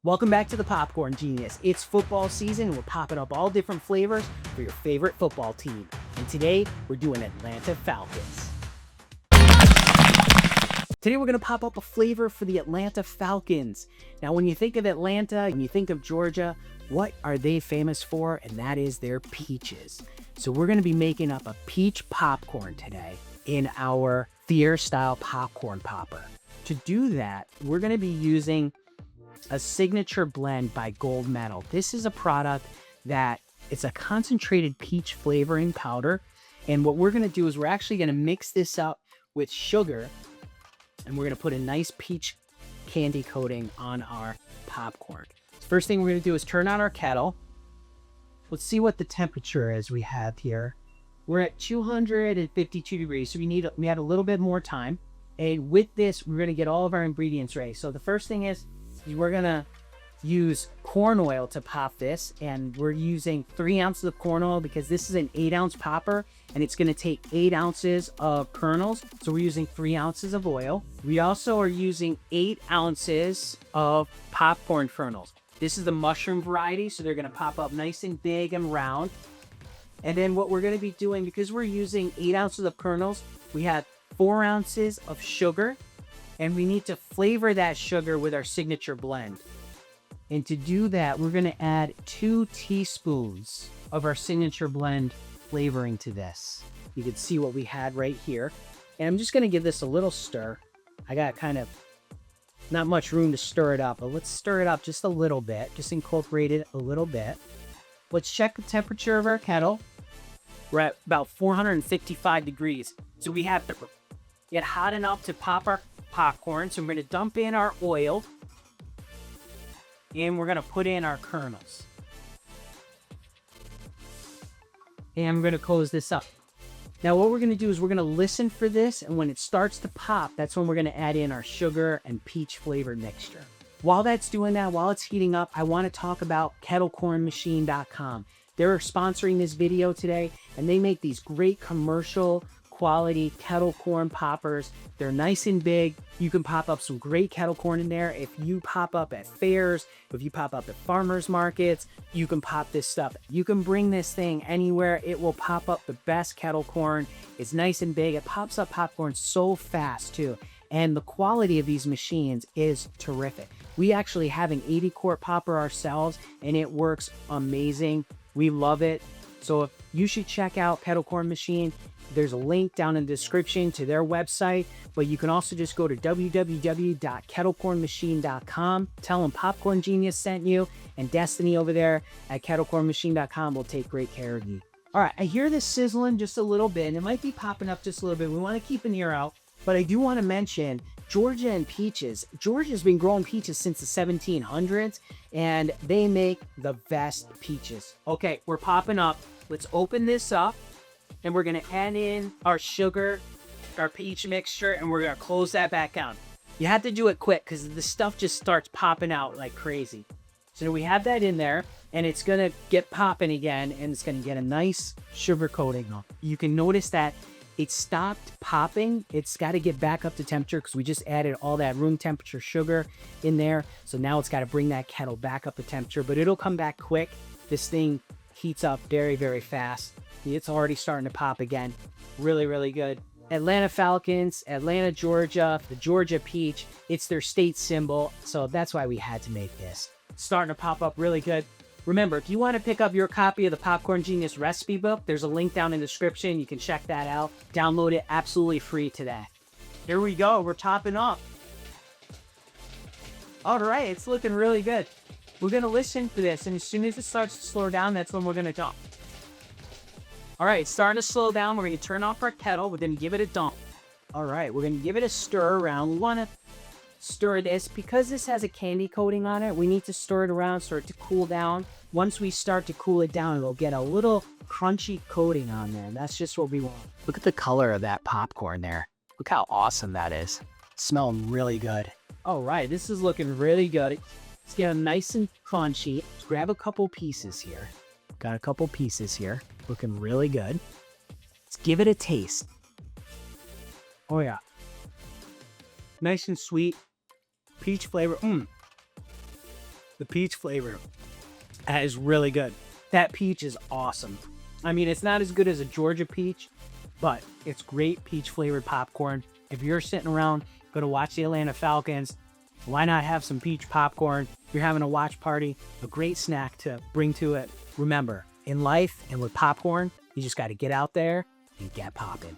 Welcome back to the Popcorn Genius. It's football season and we're popping up all different flavors for your favorite football team. And today we're doing Atlanta Falcons. Today we're going to pop up a flavor for the Atlanta Falcons. Now when you think of Atlanta and you think of Georgia, what are they famous for? And that is their peaches. So we're going to be making up a peach popcorn today in our Thier style popcorn popper. To do that, we're going to be using a signature blend by Gold Medal. This is a product that it's a concentrated peach flavoring powder. And what we're going to do is we're actually going to mix this up with sugar and we're going to put a nice peach candy coating on our popcorn. First thing we're going to do is turn on our kettle. Let's see what the temperature is we have here. We're at 252 degrees, so we had a little bit more time. And with this, we're going to get all of our ingredients ready. So the first thing is we're going to use corn oil to pop this, and we're using 3 ounces of corn oil because this is an 8-ounce popper and it's going to take 8 ounces of kernels. So we're using 3 ounces of oil. We also are using 8 ounces of popcorn kernels. This is the mushroom variety, so they're going to pop up nice and big and round. And then what we're going to be doing, because we're using 8 ounces of kernels, we have 4 ounces of sugar, and we need to flavor that sugar with our signature blend. And to do that, we're going to add 2 teaspoons of our signature blend flavoring to this. You can see what we had right here. And I'm just going to give this a little stir. I got kind of not much room to stir it up, but let's stir it up just a little bit. Just incorporate it a little bit. Let's check the temperature of our kettle. We're at about 455 degrees. So we have to get hot enough to pop our popcorn. So we're going to dump in our oil. And we're going to put in our kernels. And I'm going to close this up. Now what we're going to do is we're going to listen for this, and when it starts to pop, that's when we're going to add in our sugar and peach flavored mixture. While that's doing that, while it's heating up, I want to talk about kettlecornmachine.com. They're sponsoring this video today, and they make these great commercial quality kettle corn poppers. They're nice and big. You can pop up some great kettle corn in there. If you pop up at fairs, if you pop up at farmers markets, you can pop this stuff. You can bring this thing anywhere. It will pop up the best kettle corn. It's nice and big. It pops up popcorn so fast too. And the quality of these machines is terrific. We actually have an 80 quart popper ourselves, and it works amazing. We love it. So you should check out Kettle Corn Machine. There's a link down in the description to their website, but you can also just go to www.kettlecornmachine.com. Tell them Popcorn Genius sent you, and Destiny over there at kettlecornmachine.com will take great care of you. All right, I hear this sizzling just a little bit, and it might be popping up just a little bit. We want to keep an ear out, but I do want to mention Georgia and peaches. Georgia's been growing peaches since the 1700s, and they make the best peaches. Okay, we're popping up. Let's open this up. And we're going to add in our sugar, our peach mixture, and we're going to close that back down. You have to do it quick because the stuff just starts popping out like crazy. So we have that in there, and it's going to get popping again, and it's going to get a nice sugar coating on. You can notice that it stopped popping. It's got to get back up to temperature because we just added all that room temperature sugar in there. So now it's got to bring that kettle back up to temperature, but it'll come back quick. This thing heats up very, very fast. It's already starting to pop again. Really, really good. Atlanta Falcons, Atlanta, Georgia, the Georgia peach. It's their state symbol, so that's why we had to make this. It's starting to pop up really good. Remember, if you want to pick up your copy of the Popcorn Genius recipe book, there's a link down in the description. You can check that out. Download it absolutely free today. Here we go. We're topping up. All right, it's looking really good. We're going to listen for this, and as soon as it starts to slow down, that's when we're going to dump. All right, it's starting to slow down. We're going to turn off our kettle. We're going to give it a dump. All right, we're going to give it a stir around. We want to stir this because this has a candy coating on it. We need to stir it around, start to cool down. Once we start to cool it down, it'll get a little crunchy coating on there. And that's just what we want. Look at the color of that popcorn there. Look how awesome that is. Smelling really good. All right, this is looking really good. It's getting nice and crunchy. Let's grab a couple pieces here. Got a couple pieces here. Looking really good. Let's give it a taste. Oh yeah. Nice and sweet. Peach flavor. The peach flavor. That is really good. That peach is awesome. I mean, it's not as good as a Georgia peach, but it's great peach flavored popcorn. If you're sitting around, going to watch the Atlanta Falcons, why not have some peach popcorn? If you're having a watch party, a great snack to bring to it. Remember, in life and with popcorn, you just got to get out there and get popping.